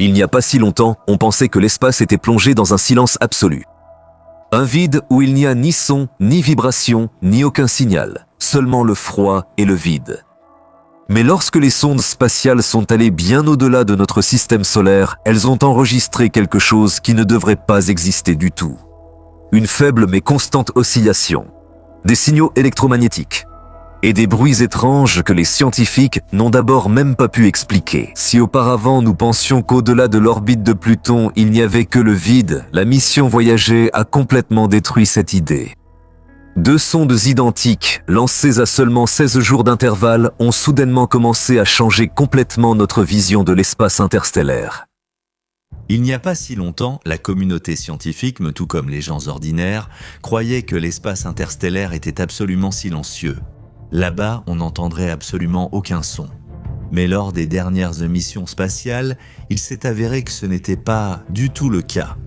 Il n'y a pas si longtemps, on pensait que l'espace était plongé dans un silence absolu. Un vide où il n'y a ni son, ni vibration, ni aucun signal, seulement le froid et le vide. Mais lorsque les sondes spatiales sont allées bien au-delà de notre système solaire, elles ont enregistré quelque chose qui ne devrait pas exister du tout. Une faible mais constante oscillation, des signaux électromagnétiques et des bruits étranges que les scientifiques n'ont d'abord même pas pu expliquer. Si auparavant nous pensions qu'au-delà de l'orbite de Pluton, il n'y avait que le vide, la mission Voyager a complètement détruit cette idée. 2 sondes identiques, lancées à seulement 16 jours d'intervalle, ont soudainement commencé à changer complètement notre vision de l'espace interstellaire. Il n'y a pas si longtemps, la communauté scientifique, tout comme les gens ordinaires, croyait que l'espace interstellaire était absolument silencieux. Là-bas, on n'entendrait absolument aucun son. Mais lors des dernières missions spatiales, il s'est avéré que ce n'était pas du tout le cas.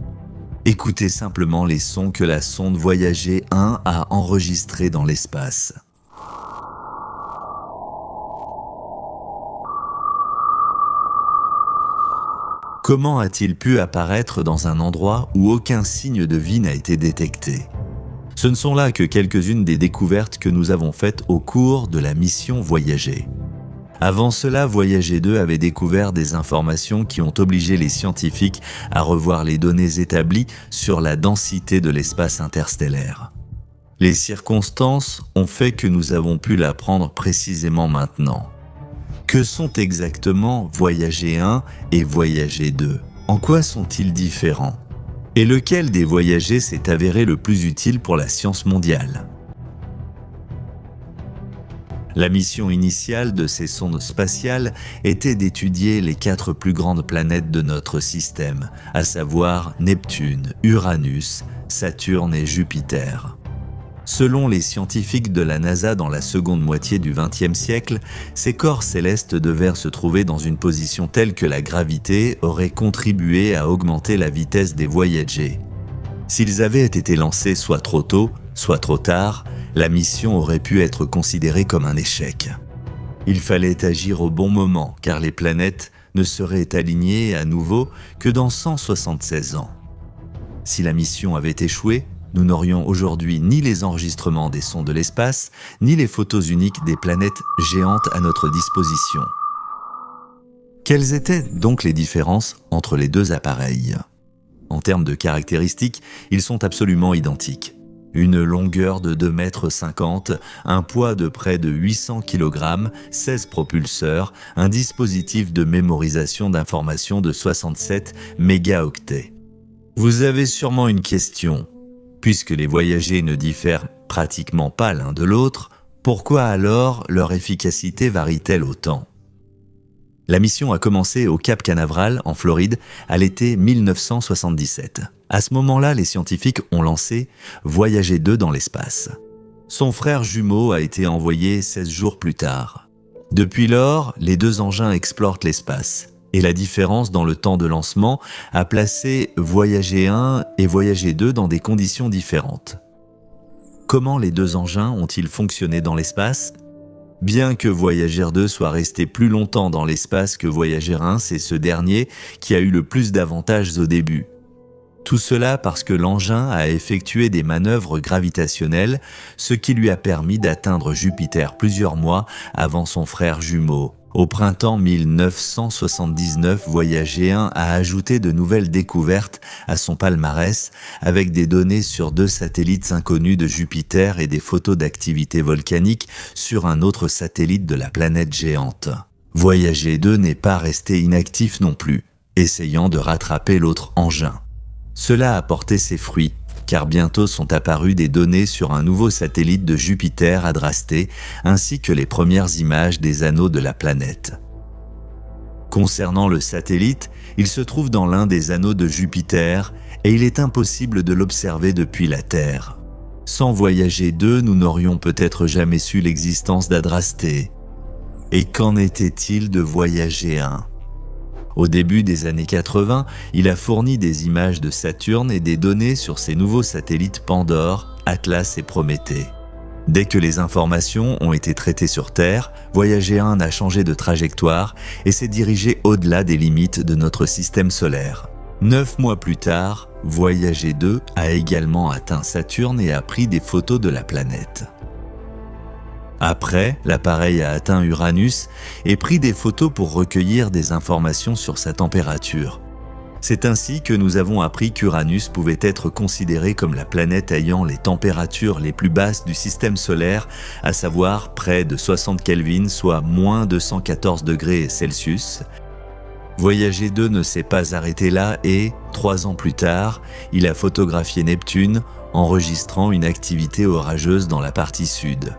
Écoutez simplement les sons que la sonde Voyager 1 a enregistrés dans l'espace. Comment a-t-il pu apparaître dans un endroit où aucun signe de vie n'a été détecté ? Ce ne sont là que quelques-unes des découvertes que nous avons faites au cours de la mission Voyager. Avant cela, Voyager 2 avait découvert des informations qui ont obligé les scientifiques à revoir les données établies sur la densité de l'espace interstellaire. Les circonstances ont fait que nous avons pu l'apprendre précisément maintenant. Que sont exactement Voyager 1 et Voyager 2 ? En quoi sont-ils différents ? Et lequel des voyagers s'est avéré le plus utile pour la science mondiale ? La mission initiale de ces sondes spatiales était d'étudier les 4 plus grandes planètes de notre système, à savoir Neptune, Uranus, Saturne et Jupiter. Selon les scientifiques de la NASA dans la seconde moitié du XXe siècle, ces corps célestes devaient se trouver dans une position telle que la gravité aurait contribué à augmenter la vitesse des voyagers. S'ils avaient été lancés soit trop tôt, soit trop tard, la mission aurait pu être considérée comme un échec. Il fallait agir au bon moment, car les planètes ne seraient alignées à nouveau que dans 176 ans. Si la mission avait échoué, nous n'aurions aujourd'hui ni les enregistrements des sons de l'espace, ni les photos uniques des planètes géantes à notre disposition. Quelles étaient donc les différences entre les 2 appareils ? En termes de caractéristiques, ils sont absolument identiques. Une longueur de 2,50 m, un poids de près de 800 kg, 16 propulseurs, un dispositif de mémorisation d'informations de 67 mégaoctets. Vous avez sûrement une question. Puisque les voyagers ne diffèrent pratiquement pas l'un de l'autre, pourquoi alors leur efficacité varie-t-elle autant ? La mission a commencé au Cap Canaveral, en Floride, à l'été 1977. À ce moment-là, les scientifiques ont lancé Voyager 2 dans l'espace. Son frère jumeau a été envoyé 16 jours plus tard. Depuis lors, les 2 engins explorent l'espace. Et la différence dans le temps de lancement a placé Voyager 1 et Voyager 2 dans des conditions différentes. Comment les 2 engins ont-ils fonctionné dans l'espace ? Bien que Voyager 2 soit resté plus longtemps dans l'espace que Voyager 1, c'est ce dernier qui a eu le plus d'avantages au début. Tout cela parce que l'engin a effectué des manœuvres gravitationnelles, ce qui lui a permis d'atteindre Jupiter plusieurs mois avant son frère jumeau. Au printemps 1979, Voyager 1 a ajouté de nouvelles découvertes à son palmarès avec des données sur 2 satellites inconnus de Jupiter et des photos d'activité volcanique sur un autre satellite de la planète géante. Voyager 2 n'est pas resté inactif non plus, essayant de rattraper l'autre engin. Cela a porté ses fruits, car bientôt sont apparues des données sur un nouveau satellite de Jupiter à Drastée, ainsi que les premières images des anneaux de la planète. Concernant le satellite, il se trouve dans l'un des anneaux de Jupiter et il est impossible de l'observer depuis la Terre. Sans Voyager 2, nous n'aurions peut-être jamais su l'existence d'Adrastée. Et qu'en était-il de Voyager 1 ? Au début des années 80, il a fourni des images de Saturne et des données sur ses nouveaux satellites Pandore, Atlas et Prométhée. Dès que les informations ont été traitées sur Terre, Voyager 1 a changé de trajectoire et s'est dirigé au-delà des limites de notre système solaire. 9 mois plus tard, Voyager 2 a également atteint Saturne et a pris des photos de la planète. Après, l'appareil a atteint Uranus et pris des photos pour recueillir des informations sur sa température. C'est ainsi que nous avons appris qu'Uranus pouvait être considéré comme la planète ayant les températures les plus basses du système solaire, à savoir près de 60 Kelvin, soit moins 214 degrés Celsius. Voyager 2 ne s'est pas arrêté là et, 3 ans plus tard, il a photographié Neptune, enregistrant une activité orageuse dans la partie sud.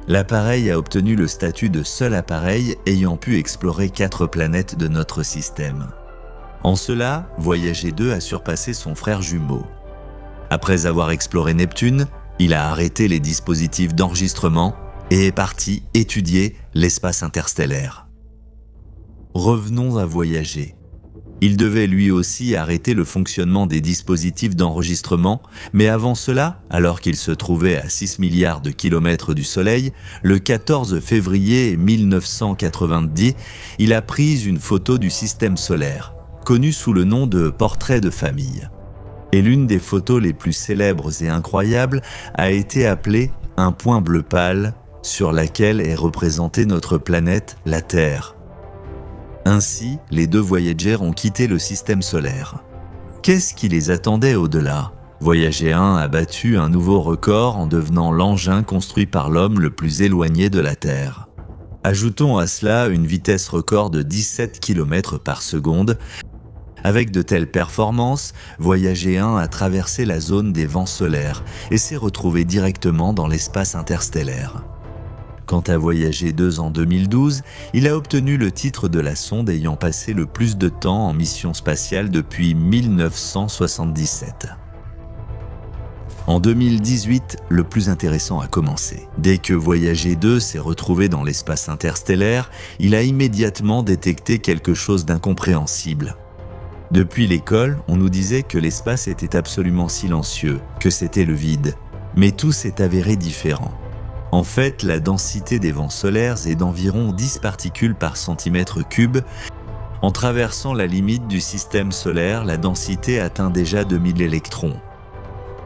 L'appareil a obtenu le statut de seul appareil ayant pu explorer 4 planètes de notre système. En cela, Voyager 2 a surpassé son frère jumeau. Après avoir exploré Neptune, il a arrêté les dispositifs d'enregistrement et est parti étudier l'espace interstellaire. Revenons à Voyager. Il devait lui aussi arrêter le fonctionnement des dispositifs d'enregistrement, mais avant cela, alors qu'il se trouvait à 6 milliards de kilomètres du Soleil, le 14 février 1990, il a pris une photo du système solaire, connue sous le nom de portrait de famille. Et l'une des photos les plus célèbres et incroyables a été appelée un point bleu pâle, sur laquelle est représentée notre planète, la Terre. Ainsi, les 2 Voyager ont quitté le système solaire. Qu'est-ce qui les attendait au-delà ? Voyager 1 a battu un nouveau record en devenant l'engin construit par l'homme le plus éloigné de la Terre. Ajoutons à cela une vitesse record de 17 km par seconde. Avec de telles performances, Voyager 1 a traversé la zone des vents solaires et s'est retrouvé directement dans l'espace interstellaire. Quant à Voyager 2 en 2012, il a obtenu le titre de la sonde ayant passé le plus de temps en mission spatiale depuis 1977. En 2018, le plus intéressant a commencé. Dès que Voyager 2 s'est retrouvé dans l'espace interstellaire, il a immédiatement détecté quelque chose d'incompréhensible. Depuis l'école, on nous disait que l'espace était absolument silencieux, que c'était le vide. Mais tout s'est avéré différent. En fait, la densité des vents solaires est d'environ 10 particules par centimètre cube. En traversant la limite du système solaire, la densité atteint déjà 2000 électrons.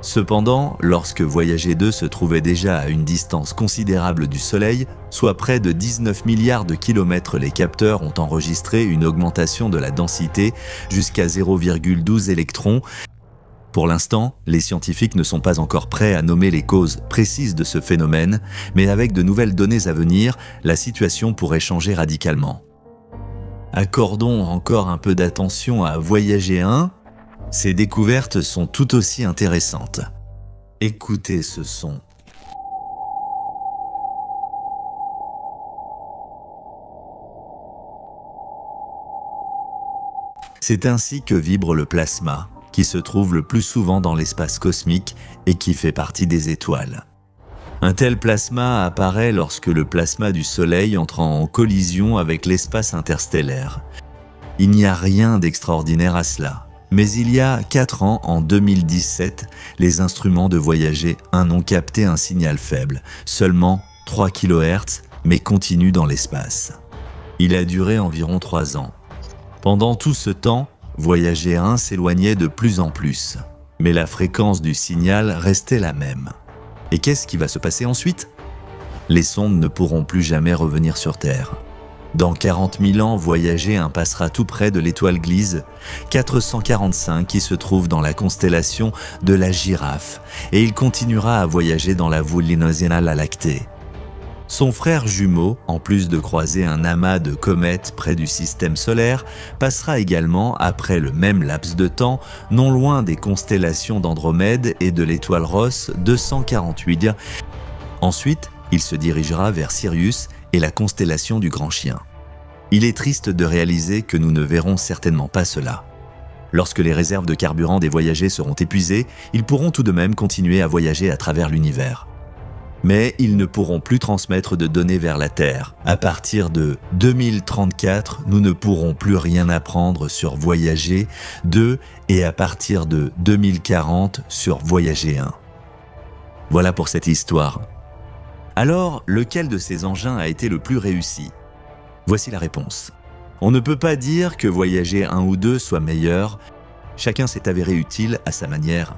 Cependant, lorsque Voyager 2 se trouvait déjà à une distance considérable du Soleil, soit près de 19 milliards de kilomètres, les capteurs ont enregistré une augmentation de la densité jusqu'à 0,12 électrons. Pour l'instant, les scientifiques ne sont pas encore prêts à nommer les causes précises de ce phénomène, mais avec de nouvelles données à venir, la situation pourrait changer radicalement. Accordons encore un peu d'attention à Voyager 1. Ces découvertes sont tout aussi intéressantes. Écoutez ce son. C'est ainsi que vibre le plasma, qui se trouve le plus souvent dans l'espace cosmique et qui fait partie des étoiles. Un tel plasma apparaît lorsque le plasma du Soleil entre en collision avec l'espace interstellaire. Il n'y a rien d'extraordinaire à cela. Mais il y a 4 ans, en 2017, les instruments de Voyager 1 ont capté un signal faible, seulement 3 kHz, mais continu dans l'espace. Il a duré environ 3 ans. Pendant tout ce temps, Voyager 1 s'éloignait de plus en plus, mais la fréquence du signal restait la même. Et qu'est-ce qui va se passer ensuite ? Les sondes ne pourront plus jamais revenir sur Terre. Dans 40 000 ans, Voyager 1 passera tout près de l'étoile Gliese 445 qui se trouve dans la constellation de la Girafe et il continuera à voyager dans la voûte linéaire à la Lactée. Son frère jumeau, en plus de croiser un amas de comètes près du système solaire, passera également, après le même laps de temps, non loin des constellations d'Andromède et de l'étoile Ross 248. Ensuite, il se dirigera vers Sirius et la constellation du Grand Chien. Il est triste de réaliser que nous ne verrons certainement pas cela. Lorsque les réserves de carburant des voyagers seront épuisées, ils pourront tout de même continuer à voyager à travers l'univers. Mais ils ne pourront plus transmettre de données vers la Terre. À partir de 2034, nous ne pourrons plus rien apprendre sur Voyager 2 et à partir de 2040 sur Voyager 1. Voilà pour cette histoire. Alors, lequel de ces engins a été le plus réussi? Voici la réponse. On ne peut pas dire que voyager un ou deux soit meilleur, chacun s'est avéré utile à sa manière.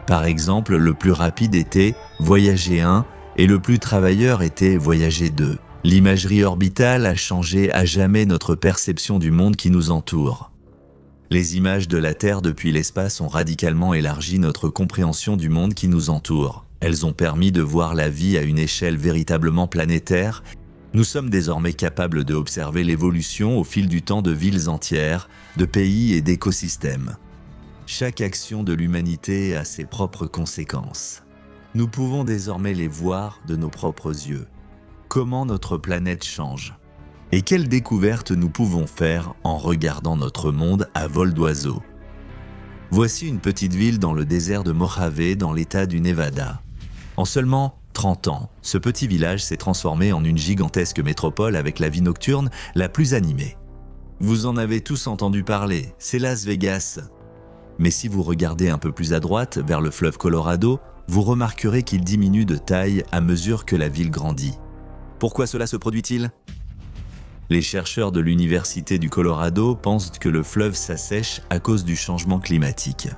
Par exemple, le plus rapide était voyager 1 et le plus travailleur était voyager 2. L'imagerie orbitale a changé à jamais notre perception du monde qui nous entoure. Les images de la Terre depuis l'espace ont radicalement élargi notre compréhension du monde qui nous entoure. Elles ont permis de voir la vie à une échelle véritablement planétaire. Nous sommes désormais capables d'observer l'évolution au fil du temps de villes entières, de pays et d'écosystèmes. Chaque action de l'humanité a ses propres conséquences. Nous pouvons désormais les voir de nos propres yeux. Comment notre planète change? Et quelles découvertes nous pouvons faire en regardant notre monde à vol d'oiseau? Voici une petite ville dans le désert de Mojave, dans l'état du Nevada. En seulement 30 ans, ce petit village s'est transformé en une gigantesque métropole avec la vie nocturne la plus animée. Vous en avez tous entendu parler, c'est Las Vegas. Mais si vous regardez un peu plus à droite, vers le fleuve Colorado, vous remarquerez qu'il diminue de taille à mesure que la ville grandit. Pourquoi cela se produit-il? Les chercheurs de l'Université du Colorado pensent que le fleuve s'assèche à cause du changement climatique.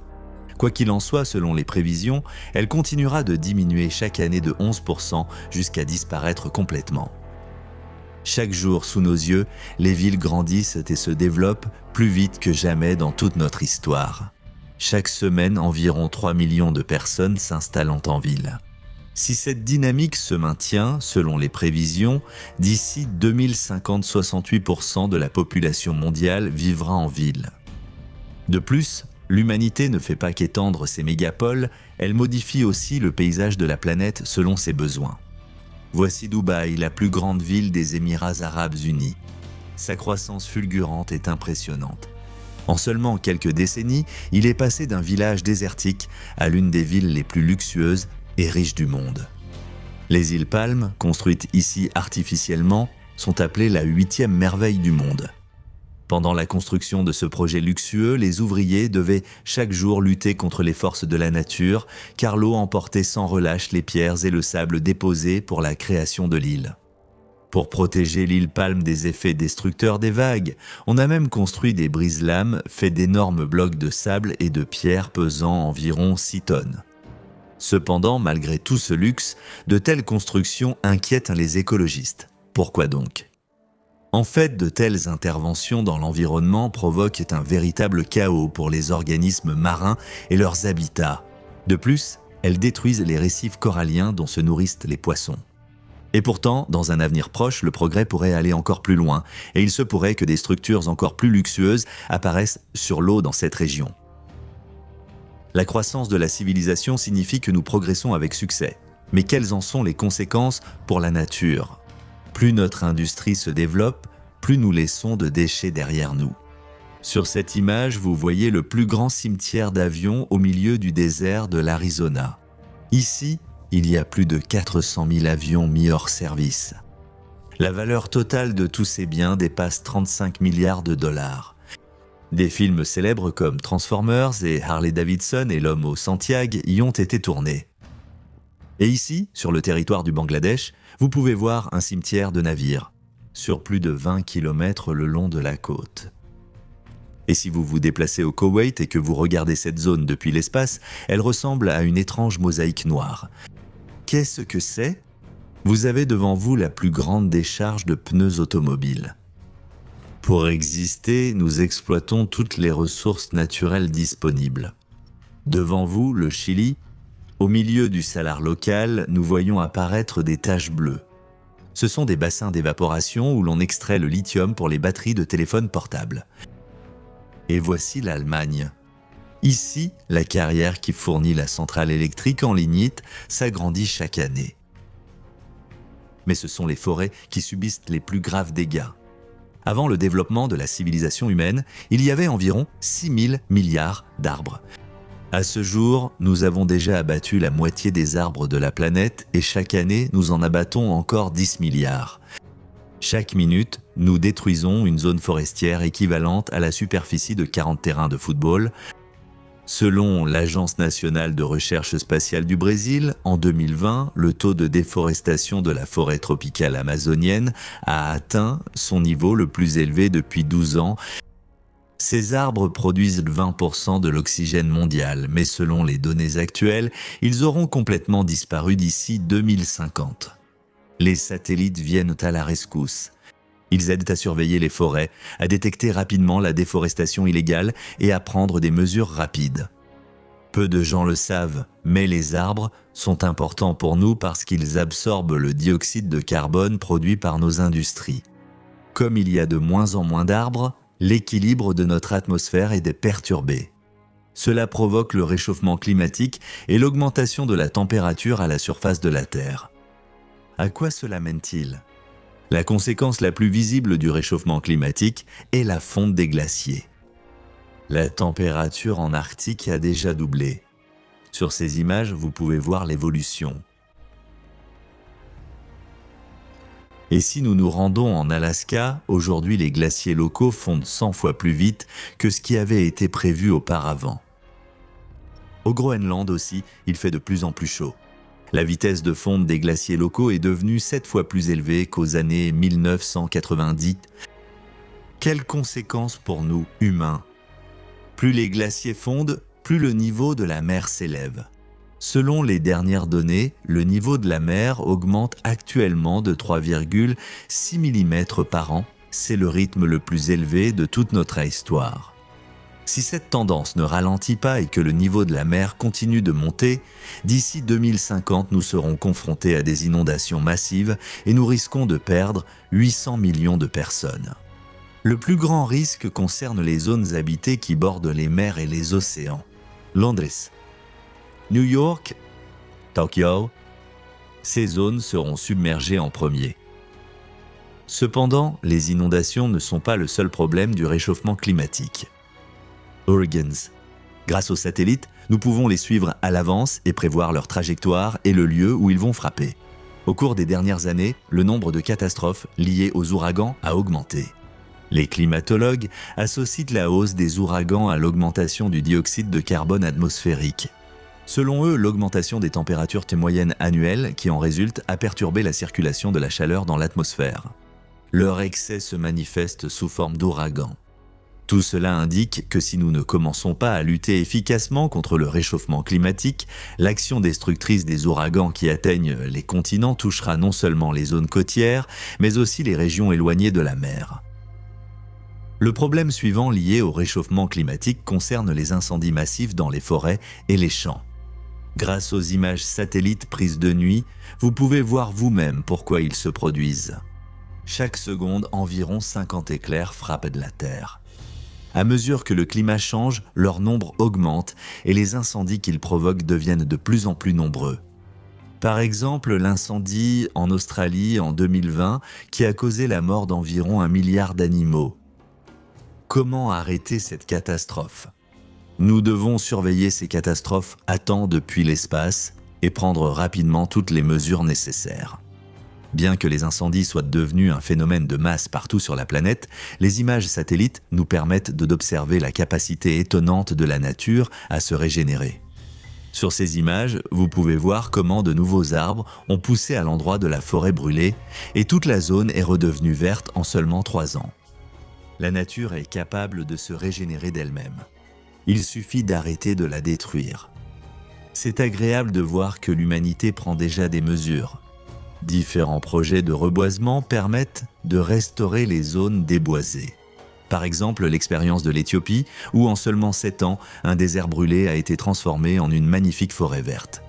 Quoi qu'il en soit, selon les prévisions, elle continuera de diminuer chaque année de 11% jusqu'à disparaître complètement. Chaque jour, sous nos yeux, les villes grandissent et se développent plus vite que jamais dans toute notre histoire. Chaque semaine, environ 3 millions de personnes s'installent en ville. Si cette dynamique se maintient, selon les prévisions, d'ici 2050, 68% de la population mondiale vivra en ville. De plus, l'humanité ne fait pas qu'étendre ses mégapoles, elle modifie aussi le paysage de la planète selon ses besoins. Voici Dubaï, la plus grande ville des Émirats arabes unis. Sa croissance fulgurante est impressionnante. En seulement quelques décennies, il est passé d'un village désertique à l'une des villes les plus luxueuses et riches du monde. Les îles Palmes, construites ici artificiellement, sont appelées la 8e merveille du monde. Pendant la construction de ce projet luxueux, les ouvriers devaient chaque jour lutter contre les forces de la nature, car l'eau emportait sans relâche les pierres et le sable déposés pour la création de l'île. Pour protéger l'île Palme des effets destructeurs des vagues, on a même construit des brise-lames faits d'énormes blocs de sable et de pierres pesant environ 6 tonnes. Cependant, malgré tout ce luxe, de telles constructions inquiètent les écologistes. Pourquoi donc? En fait, de telles interventions dans l'environnement provoquent un véritable chaos pour les organismes marins et leurs habitats. De plus, elles détruisent les récifs coralliens dont se nourrissent les poissons. Et pourtant, dans un avenir proche, le progrès pourrait aller encore plus loin, et il se pourrait que des structures encore plus luxueuses apparaissent sur l'eau dans cette région. La croissance de la civilisation signifie que nous progressons avec succès. Mais quelles en sont les conséquences pour la nature? Plus notre industrie se développe, plus nous laissons de déchets derrière nous. Sur cette image, vous voyez le plus grand cimetière d'avions au milieu du désert de l'Arizona. Ici, il y a plus de 400 000 avions mis hors service. La valeur totale de tous ces biens dépasse 35 milliards de dollars. Des films célèbres comme Transformers et Harley-Davidson et l'homme au Santiago y ont été tournés. Et ici, sur le territoire du Bangladesh, vous pouvez voir un cimetière de navires, sur plus de 20 km le long de la côte. Et si vous vous déplacez au Koweït et que vous regardez cette zone depuis l'espace, elle ressemble à une étrange mosaïque noire. Qu'est-ce que c'est? Vous avez devant vous la plus grande décharge de pneus automobiles. Pour exister, nous exploitons toutes les ressources naturelles disponibles. Devant vous, le Chili. Au milieu du salar local, nous voyons apparaître des taches bleues. Ce sont des bassins d'évaporation où l'on extrait le lithium pour les batteries de téléphones portables. Et voici l'Allemagne. Ici, la carrière qui fournit la centrale électrique en lignite s'agrandit chaque année. Mais ce sont les forêts qui subissent les plus graves dégâts. Avant le développement de la civilisation humaine, il y avait environ 6 000 milliards d'arbres. À ce jour, nous avons déjà abattu la moitié des arbres de la planète et chaque année, nous en abattons encore 10 milliards. Chaque minute, nous détruisons une zone forestière équivalente à la superficie de 40 terrains de football. Selon l'Agence nationale de recherche spatiale du Brésil, en 2020, le taux de déforestation de la forêt tropicale amazonienne a atteint son niveau le plus élevé depuis 12 ans. Ces arbres produisent 20% de l'oxygène mondial, mais selon les données actuelles, ils auront complètement disparu d'ici 2050. Les satellites viennent à la rescousse. Ils aident à surveiller les forêts, à détecter rapidement la déforestation illégale et à prendre des mesures rapides. Peu de gens le savent, mais les arbres sont importants pour nous parce qu'ils absorbent le dioxyde de carbone produit par nos industries. Comme il y a de moins en moins d'arbres, l'équilibre de notre atmosphère est perturbé. Cela provoque le réchauffement climatique et l'augmentation de la température à la surface de la Terre. À quoi cela mène-t-il ? La conséquence la plus visible du réchauffement climatique est la fonte des glaciers. La température en Arctique a déjà doublé. Sur ces images, vous pouvez voir l'évolution. Et si nous nous rendons en Alaska, aujourd'hui les glaciers locaux fondent 100 fois plus vite que ce qui avait été prévu auparavant. Au Groenland aussi, il fait de plus en plus chaud. La vitesse de fonte des glaciers locaux est devenue 7 fois plus élevée qu'aux années 1990. Quelles conséquences pour nous, humains ? Plus les glaciers fondent, plus le niveau de la mer s'élève. Selon les dernières données, le niveau de la mer augmente actuellement de 3,6 mm par an. C'est le rythme le plus élevé de toute notre histoire. Si cette tendance ne ralentit pas et que le niveau de la mer continue de monter, d'ici 2050, nous serons confrontés à des inondations massives et nous risquons de perdre 800 millions de personnes. Le plus grand risque concerne les zones habitées qui bordent les mers et les océans. Londres, New York, Tokyo, ces zones seront submergées en premier. Cependant, les inondations ne sont pas le seul problème du réchauffement climatique. Hurricanes. Grâce aux satellites, nous pouvons les suivre à l'avance et prévoir leur trajectoire et le lieu où ils vont frapper. Au cours des dernières années, le nombre de catastrophes liées aux ouragans a augmenté. Les climatologues associent la hausse des ouragans à l'augmentation du dioxyde de carbone atmosphérique. Selon eux, l'augmentation des températures moyennes annuelles qui en résulte a perturbé la circulation de la chaleur dans l'atmosphère. Leur excès se manifeste sous forme d'ouragans. Tout cela indique que si nous ne commençons pas à lutter efficacement contre le réchauffement climatique, l'action destructrice des ouragans qui atteignent les continents touchera non seulement les zones côtières, mais aussi les régions éloignées de la mer. Le problème suivant lié au réchauffement climatique concerne les incendies massifs dans les forêts et les champs. Grâce aux images satellites prises de nuit, vous pouvez voir vous-même pourquoi ils se produisent. Chaque seconde, environ 50 éclairs frappent de la Terre. À mesure que le climat change, leur nombre augmente et les incendies qu'ils provoquent deviennent de plus en plus nombreux. Par exemple, l'incendie en Australie en 2020 qui a causé la mort d'environ 1 milliard d'animaux. Comment arrêter cette catastrophe ? Nous devons surveiller ces catastrophes à temps depuis l'espace et prendre rapidement toutes les mesures nécessaires. Bien que les incendies soient devenus un phénomène de masse partout sur la planète, les images satellites nous permettent d'observer la capacité étonnante de la nature à se régénérer. Sur ces images, vous pouvez voir comment de nouveaux arbres ont poussé à l'endroit de la forêt brûlée et toute la zone est redevenue verte en seulement 3 ans. La nature est capable de se régénérer d'elle-même. Il suffit d'arrêter de la détruire. C'est agréable de voir que l'humanité prend déjà des mesures. Différents projets de reboisement permettent de restaurer les zones déboisées. Par exemple, l'expérience de l'Éthiopie, où en seulement 7 ans, un désert brûlé a été transformé en une magnifique forêt verte.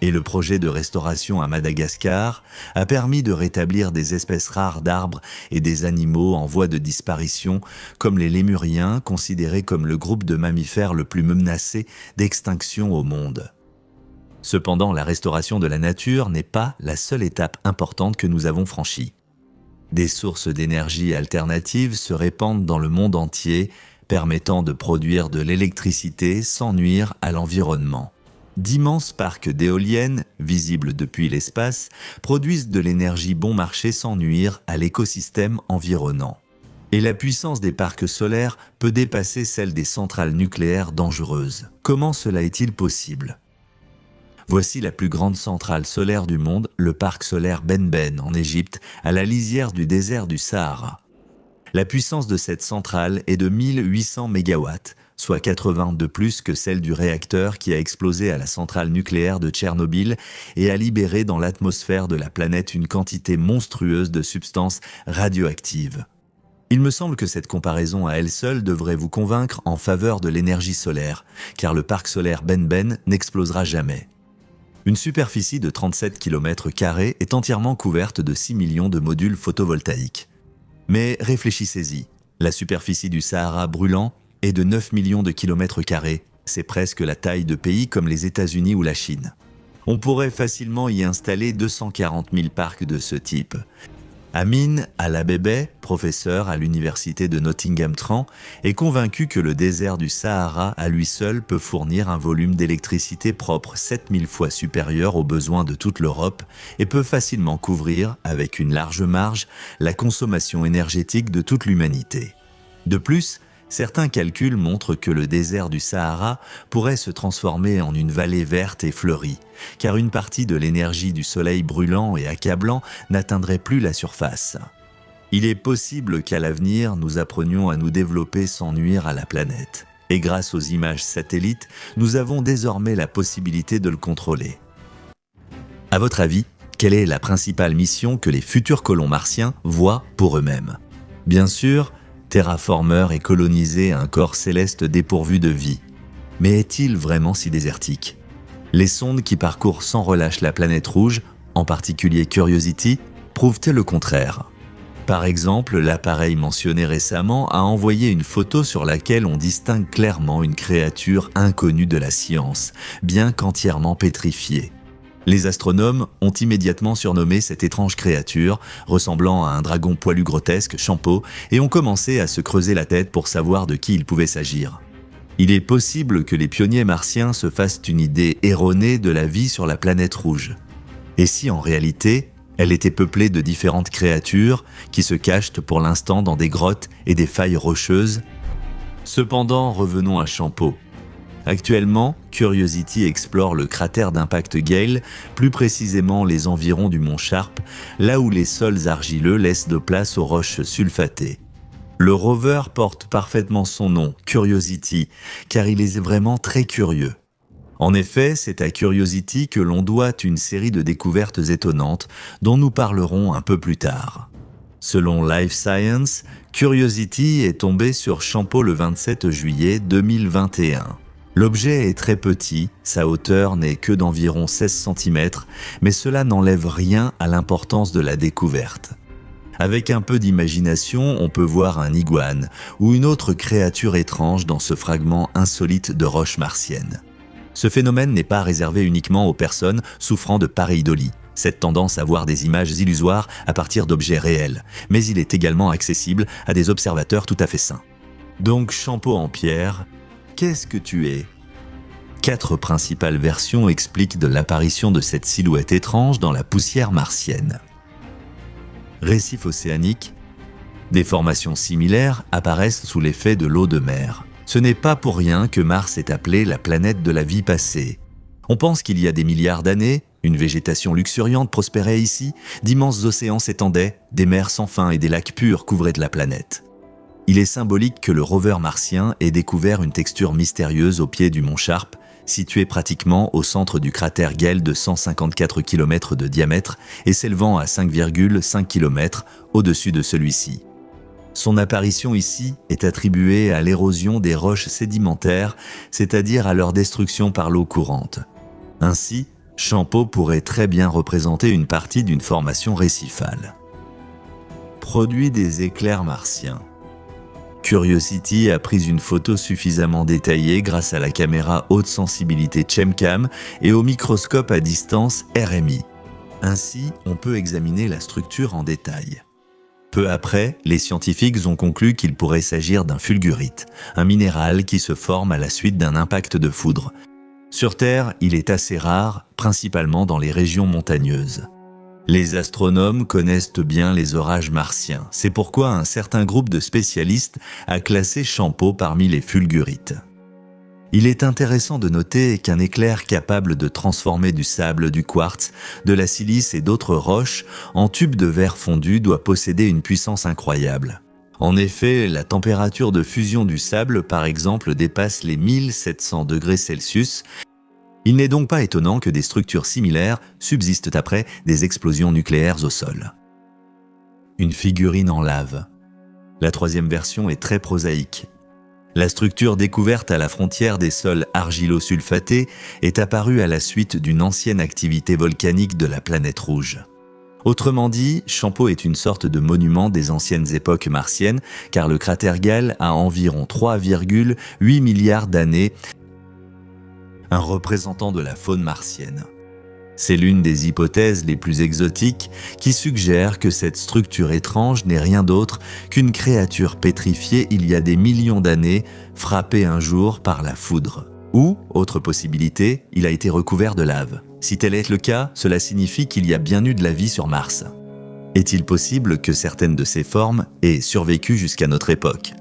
Et le projet de restauration à Madagascar a permis de rétablir des espèces rares d'arbres et des animaux en voie de disparition, comme les lémuriens, considérés comme le groupe de mammifères le plus menacé d'extinction au monde. Cependant, la restauration de la nature n'est pas la seule étape importante que nous avons franchie. Des sources d'énergie alternatives se répandent dans le monde entier, permettant de produire de l'électricité sans nuire à l'environnement. D'immenses parcs d'éoliennes, visibles depuis l'espace, produisent de l'énergie bon marché sans nuire à l'écosystème environnant. Et la puissance des parcs solaires peut dépasser celle des centrales nucléaires dangereuses. Comment cela est-il possible ? Voici la plus grande centrale solaire du monde, le parc solaire Benben en Égypte, à la lisière du désert du Sahara. La puissance de cette centrale est de 1800 MW, soit 80 de plus que celle du réacteur qui a explosé à la centrale nucléaire de Tchernobyl et a libéré dans l'atmosphère de la planète une quantité monstrueuse de substances radioactives. Il me semble que cette comparaison à elle seule devrait vous convaincre en faveur de l'énergie solaire, car le parc solaire Benben n'explosera jamais. Une superficie de 37 km² est entièrement couverte de 6 millions de modules photovoltaïques. Mais réfléchissez-y, la superficie du Sahara brûlant est de 9 millions de km², c'est presque la taille de pays comme les États-Unis ou la Chine. On pourrait facilement y installer 240 000 parcs de ce type. Amin Al-Abebe, professeur à l'université de Nottingham-Trent, est convaincu que le désert du Sahara à lui seul peut fournir un volume d'électricité propre 7000 fois supérieur aux besoins de toute l'Europe et peut facilement couvrir, avec une large marge, la consommation énergétique de toute l'humanité. De plus, certains calculs montrent que le désert du Sahara pourrait se transformer en une vallée verte et fleurie, car une partie de l'énergie du soleil brûlant et accablant n'atteindrait plus la surface. Il est possible qu'à l'avenir, nous apprenions à nous développer sans nuire à la planète. Et grâce aux images satellites, nous avons désormais la possibilité de le contrôler. À votre avis, quelle est la principale mission que les futurs colons martiens voient pour eux-mêmes ? Bien sûr, terraformeur et coloniser un corps céleste dépourvu de vie. Mais est-il vraiment si désertique ? Les sondes qui parcourent sans relâche la planète rouge, en particulier Curiosity, prouvent-elles le contraire ? Par exemple, l'appareil mentionné récemment a envoyé une photo sur laquelle on distingue clairement une créature inconnue de la science, bien qu'entièrement pétrifiée. Les astronomes ont immédiatement surnommé cette étrange créature, ressemblant à un dragon poilu grotesque, Champo, et ont commencé à se creuser la tête pour savoir de qui il pouvait s'agir. Il est possible que les pionniers martiens se fassent une idée erronée de la vie sur la planète rouge. Et si en réalité, elle était peuplée de différentes créatures qui se cachent pour l'instant dans des grottes et des failles rocheuses ? Cependant, revenons à Champo. Actuellement, Curiosity explore le cratère d'impact Gale, plus précisément les environs du mont Sharp, là où les sols argileux laissent de place aux roches sulfatées. Le rover porte parfaitement son nom, Curiosity, car il est vraiment très curieux. En effet, c'est à Curiosity que l'on doit une série de découvertes étonnantes dont nous parlerons un peu plus tard. Selon Life Science, Curiosity est tombé sur Champo le 27 juillet 2021. L'objet est très petit, sa hauteur n'est que d'environ 16 cm, mais cela n'enlève rien à l'importance de la découverte. Avec un peu d'imagination, on peut voir un iguane ou une autre créature étrange dans ce fragment insolite de roche martienne. Ce phénomène n'est pas réservé uniquement aux personnes souffrant de pareidolie, cette tendance à voir des images illusoires à partir d'objets réels, mais il est également accessible à des observateurs tout à fait sains. Donc Champo en pierre, qu'est-ce que tu es ? 4 principales versions expliquent de l'apparition de cette silhouette étrange dans la poussière martienne. Récif océanique. Des formations similaires apparaissent sous l'effet de l'eau de mer. Ce n'est pas pour rien que Mars est appelée la planète de la vie passée. On pense qu'il y a des milliards d'années, une végétation luxuriante prospérait ici, d'immenses océans s'étendaient, des mers sans fin et des lacs purs couvraient de la planète. Il est symbolique que le rover martien ait découvert une texture mystérieuse au pied du mont Sharp, situé pratiquement au centre du cratère Gale de 154 km de diamètre et s'élevant à 5,5 km au-dessus de celui-ci. Son apparition ici est attribuée à l'érosion des roches sédimentaires, c'est-à-dire à leur destruction par l'eau courante. Ainsi, Champo pourrait très bien représenter une partie d'une formation récifale. Produit des éclairs martiens. Curiosity a pris une photo suffisamment détaillée grâce à la caméra haute sensibilité Chemcam et au microscope à distance RMI. Ainsi, on peut examiner la structure en détail. Peu après, les scientifiques ont conclu qu'il pourrait s'agir d'un fulgurite, un minéral qui se forme à la suite d'un impact de foudre. Sur Terre, il est assez rare, principalement dans les régions montagneuses. Les astronomes connaissent bien les orages martiens. C'est pourquoi un certain groupe de spécialistes a classé Champeau parmi les fulgurites. Il est intéressant de noter qu'un éclair capable de transformer du sable, du quartz, de la silice et d'autres roches en tubes de verre fondu doit posséder une puissance incroyable. En effet, la température de fusion du sable, par exemple, dépasse les 1700 degrés Celsius. Il n'est donc pas étonnant que des structures similaires subsistent après des explosions nucléaires au sol. Une figurine en lave. La troisième version est très prosaïque. La structure découverte à la frontière des sols argilo-sulfatés est apparue à la suite d'une ancienne activité volcanique de la planète rouge. Autrement dit, Champeau est une sorte de monument des anciennes époques martiennes, car le cratère Gale a environ 3,8 milliards d'années, un représentant de la faune martienne. C'est l'une des hypothèses les plus exotiques qui suggère que cette structure étrange n'est rien d'autre qu'une créature pétrifiée il y a des millions d'années, frappée un jour par la foudre. Ou, autre possibilité, il a été recouvert de lave. Si tel est le cas, cela signifie qu'il y a bien eu de la vie sur Mars. Est-il possible que certaines de ces formes aient survécu jusqu'à notre époque ?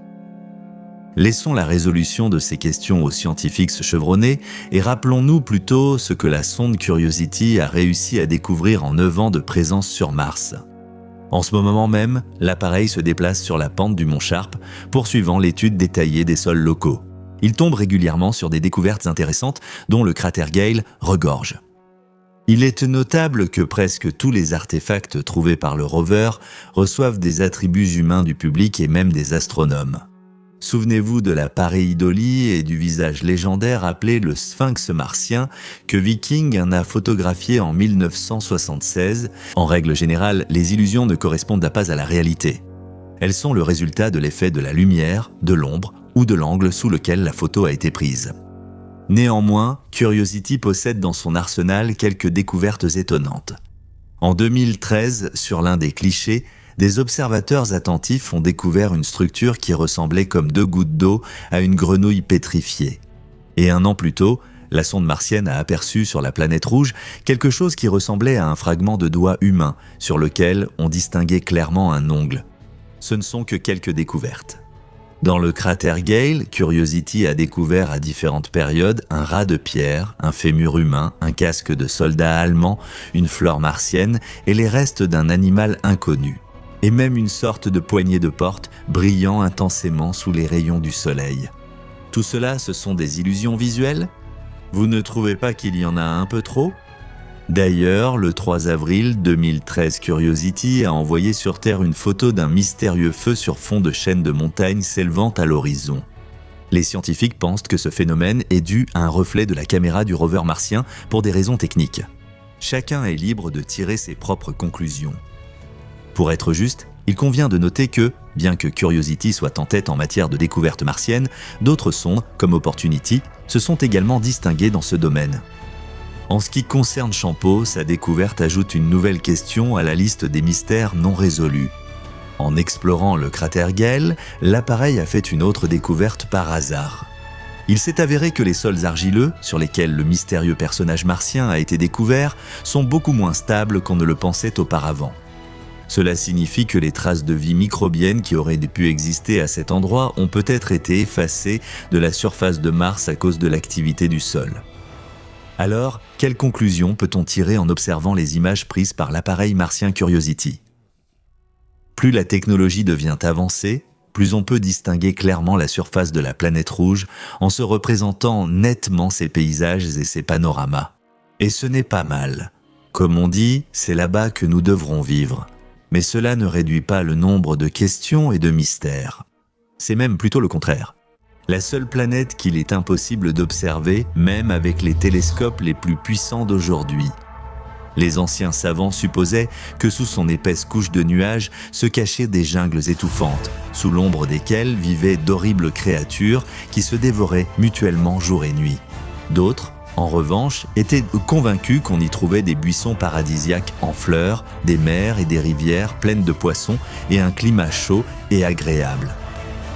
Laissons la résolution de ces questions aux scientifiques chevronnés et rappelons-nous plutôt ce que la sonde Curiosity a réussi à découvrir en 9 ans de présence sur Mars. En ce moment même, l'appareil se déplace sur la pente du mont Sharp, poursuivant l'étude détaillée des sols locaux. Il tombe régulièrement sur des découvertes intéressantes dont le cratère Gale regorge. Il est notable que presque tous les artefacts trouvés par le rover reçoivent des attributs humains du public et même des astronomes. Souvenez-vous de la pareidolie et du visage légendaire appelé le sphinx martien que Viking en a photographié en 1976. En règle générale, les illusions ne correspondent pas à la réalité. Elles sont le résultat de l'effet de la lumière, de l'ombre ou de l'angle sous lequel la photo a été prise. Néanmoins, Curiosity possède dans son arsenal quelques découvertes étonnantes. En 2013, sur l'un des clichés, des observateurs attentifs ont découvert une structure qui ressemblait comme 2 gouttes d'eau à une grenouille pétrifiée. Et 1 an plus tôt, la sonde martienne a aperçu sur la planète rouge quelque chose qui ressemblait à un fragment de doigt humain sur lequel on distinguait clairement un ongle. Ce ne sont que quelques découvertes. Dans le cratère Gale, Curiosity a découvert à différentes périodes un rat de pierre, un fémur humain, un casque de soldat allemand, une flore martienne et les restes d'un animal inconnu. Et même une sorte de poignée de porte brillant intensément sous les rayons du soleil. Tout cela, ce sont des illusions visuelles ? Vous ne trouvez pas qu'il y en a un peu trop ? D'ailleurs, le 3 avril 2013, Curiosity a envoyé sur Terre une photo d'un mystérieux feu sur fond de chaînes de montagnes s'élevant à l'horizon. Les scientifiques pensent que ce phénomène est dû à un reflet de la caméra du rover martien pour des raisons techniques. Chacun est libre de tirer ses propres conclusions. Pour être juste, il convient de noter que, bien que Curiosity soit en tête en matière de découverte martienne, d'autres sondes, comme Opportunity, se sont également distinguées dans ce domaine. En ce qui concerne Champeau, sa découverte ajoute une nouvelle question à la liste des mystères non résolus. En explorant le cratère Gale, l'appareil a fait une autre découverte par hasard. Il s'est avéré que les sols argileux, sur lesquels le mystérieux personnage martien a été découvert, sont beaucoup moins stables qu'on ne le pensait auparavant. Cela signifie que les traces de vie microbienne qui auraient pu exister à cet endroit ont peut-être été effacées de la surface de Mars à cause de l'activité du sol. Alors, quelle conclusion peut-on tirer en observant les images prises par l'appareil martien Curiosity ? Plus la technologie devient avancée, plus on peut distinguer clairement la surface de la planète rouge en se représentant nettement ses paysages et ses panoramas. Et ce n'est pas mal. Comme on dit, c'est là-bas que nous devrons vivre. Mais cela ne réduit pas le nombre de questions et de mystères. C'est même plutôt le contraire. La seule planète qu'il est impossible d'observer, même avec les télescopes les plus puissants d'aujourd'hui. Les anciens savants supposaient que sous son épaisse couche de nuages se cachaient des jungles étouffantes, sous l'ombre desquelles vivaient d'horribles créatures qui se dévoraient mutuellement jour et nuit. D'autres, en revanche, étaient convaincus qu'on y trouvait des buissons paradisiaques en fleurs, des mers et des rivières pleines de poissons et un climat chaud et agréable.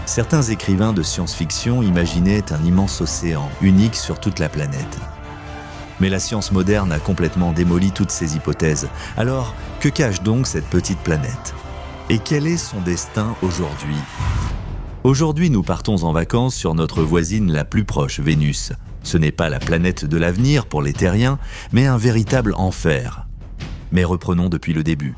Certains écrivains de science-fiction imaginaient un immense océan, unique sur toute la planète. Mais la science moderne a complètement démoli toutes ces hypothèses. Alors, que cache donc cette petite planète? Et quel est son destin aujourd'hui? Aujourd'hui, nous partons en vacances sur notre voisine la plus proche, Vénus. Ce n'est pas la planète de l'avenir pour les terriens, mais un véritable enfer. Mais reprenons depuis le début.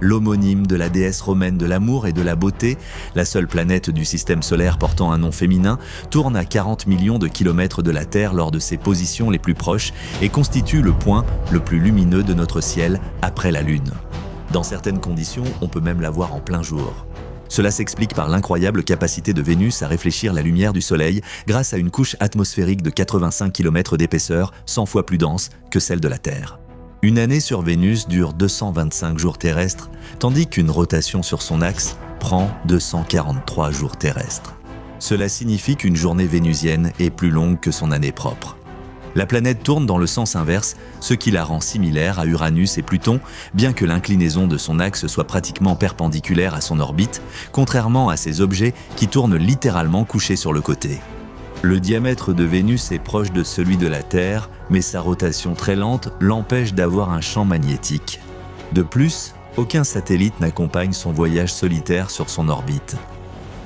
L'homonyme de la déesse romaine de l'amour et de la beauté, la seule planète du système solaire portant un nom féminin, tourne à 40 millions de kilomètres de la Terre lors de ses positions les plus proches et constitue le point le plus lumineux de notre ciel après la Lune. Dans certaines conditions, on peut même la voir en plein jour. Cela s'explique par l'incroyable capacité de Vénus à réfléchir la lumière du Soleil grâce à une couche atmosphérique de 85 km d'épaisseur, 100 fois plus dense que celle de la Terre. Une année sur Vénus dure 225 jours terrestres, tandis qu'une rotation sur son axe prend 243 jours terrestres. Cela signifie qu'une journée vénusienne est plus longue que son année propre. La planète tourne dans le sens inverse, ce qui la rend similaire à Uranus et Pluton, bien que l'inclinaison de son axe soit pratiquement perpendiculaire à son orbite, contrairement à ces objets qui tournent littéralement couchés sur le côté. Le diamètre de Vénus est proche de celui de la Terre, mais sa rotation très lente l'empêche d'avoir un champ magnétique. De plus, aucun satellite n'accompagne son voyage solitaire sur son orbite.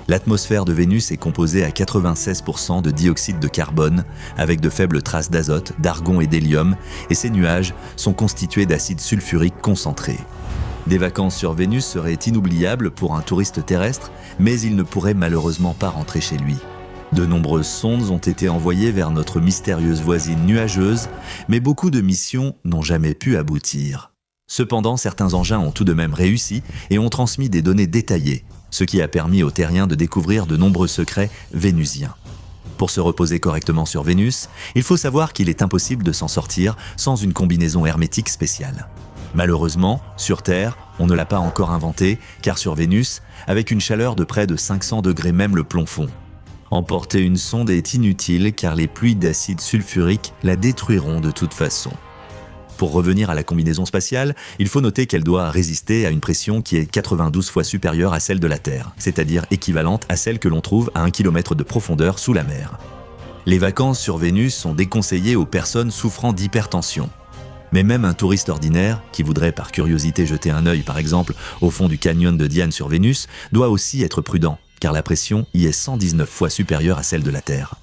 L'atmosphère de Vénus est composée à 96% de dioxyde de carbone, avec de faibles traces d'azote, d'argon et d'hélium, et ces nuages sont constitués d'acide sulfurique concentré. Des vacances sur Vénus seraient inoubliables pour un touriste terrestre, mais il ne pourrait malheureusement pas rentrer chez lui. De nombreuses sondes ont été envoyées vers notre mystérieuse voisine nuageuse, mais beaucoup de missions n'ont jamais pu aboutir. Cependant, certains engins ont tout de même réussi et ont transmis des données détaillées, ce qui a permis aux terriens de découvrir de nombreux secrets vénusiens. Pour se reposer correctement sur Vénus, il faut savoir qu'il est impossible de s'en sortir sans une combinaison hermétique spéciale. Malheureusement, sur Terre, on ne l'a pas encore inventée, car sur Vénus, avec une chaleur de près de 500 degrés même le plomb fond. Emporter une sonde est inutile car les pluies d'acide sulfurique la détruiront de toute façon. Pour revenir à la combinaison spatiale, il faut noter qu'elle doit résister à une pression qui est 92 fois supérieure à celle de la Terre, c'est-à-dire équivalente à celle que l'on trouve à 1 km de profondeur sous la mer. Les vacances sur Vénus sont déconseillées aux personnes souffrant d'hypertension. Mais même un touriste ordinaire, qui voudrait par curiosité jeter un œil par exemple au fond du canyon de Diane sur Vénus, doit aussi être prudent, car la pression y est 119 fois supérieure à celle de la Terre.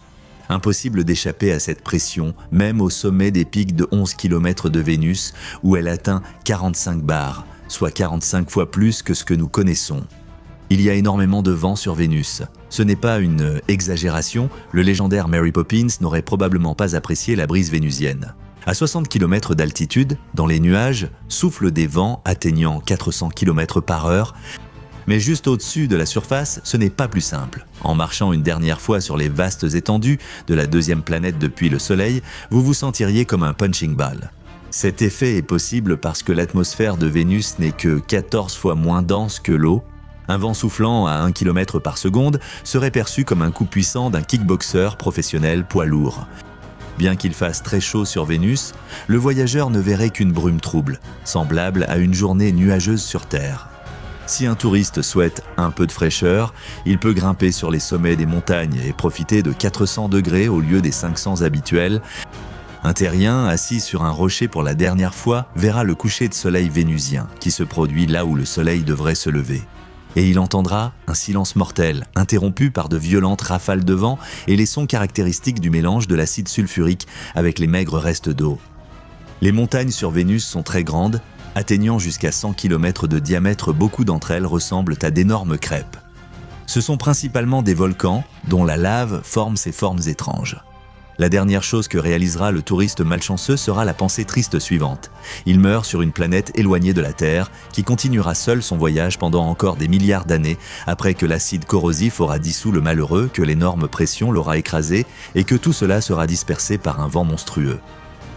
Impossible d'échapper à cette pression, même au sommet des pics de 11 km de Vénus, où elle atteint 45 bars, soit 45 fois plus que ce que nous connaissons. Il y a énormément de vent sur Vénus. Ce n'est pas une exagération, le légendaire Mary Poppins n'aurait probablement pas apprécié la brise vénusienne. À 60 km d'altitude, dans les nuages, soufflent des vents atteignant 400 km par heure, mais juste au-dessus de la surface, ce n'est pas plus simple. En marchant une dernière fois sur les vastes étendues de la deuxième planète depuis le Soleil, vous vous sentiriez comme un punching ball. Cet effet est possible parce que l'atmosphère de Vénus n'est que 14 fois moins dense que l'eau. Un vent soufflant à 1 km par seconde serait perçu comme un coup puissant d'un kickboxer professionnel poids lourd. Bien qu'il fasse très chaud sur Vénus, le voyageur ne verrait qu'une brume trouble, semblable à une journée nuageuse sur Terre. Si un touriste souhaite un peu de fraîcheur, il peut grimper sur les sommets des montagnes et profiter de 400 degrés au lieu des 500 habituels. Un terrien, assis sur un rocher pour la dernière fois, verra le coucher de soleil vénusien qui se produit là où le soleil devrait se lever. Et il entendra un silence mortel, interrompu par de violentes rafales de vent et les sons caractéristiques du mélange de l'acide sulfurique avec les maigres restes d'eau. Les montagnes sur Vénus sont très grandes, atteignant jusqu'à 100 km de diamètre, beaucoup d'entre elles ressemblent à d'énormes crêpes. Ce sont principalement des volcans dont la lave forme ces formes étranges. La dernière chose que réalisera le touriste malchanceux sera la pensée triste suivante. Il meurt sur une planète éloignée de la Terre, qui continuera seul son voyage pendant encore des milliards d'années, après que l'acide corrosif aura dissous le malheureux, que l'énorme pression l'aura écrasé, et que tout cela sera dispersé par un vent monstrueux.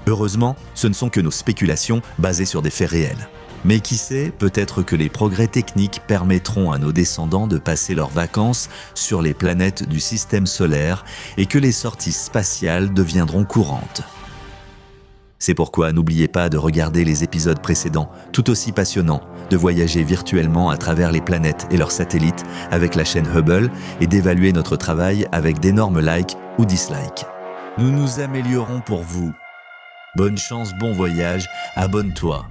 Heureusement, ce ne sont que nos spéculations basées sur des faits réels. Mais qui sait, peut-être que les progrès techniques permettront à nos descendants de passer leurs vacances sur les planètes du système solaire et que les sorties spatiales deviendront courantes. C'est pourquoi n'oubliez pas de regarder les épisodes précédents, tout aussi passionnants, de voyager virtuellement à travers les planètes et leurs satellites avec la chaîne Hubble et d'évaluer notre travail avec d'énormes likes ou dislikes. Nous nous améliorons pour vous. Bonne chance, bon voyage, abonne-toi.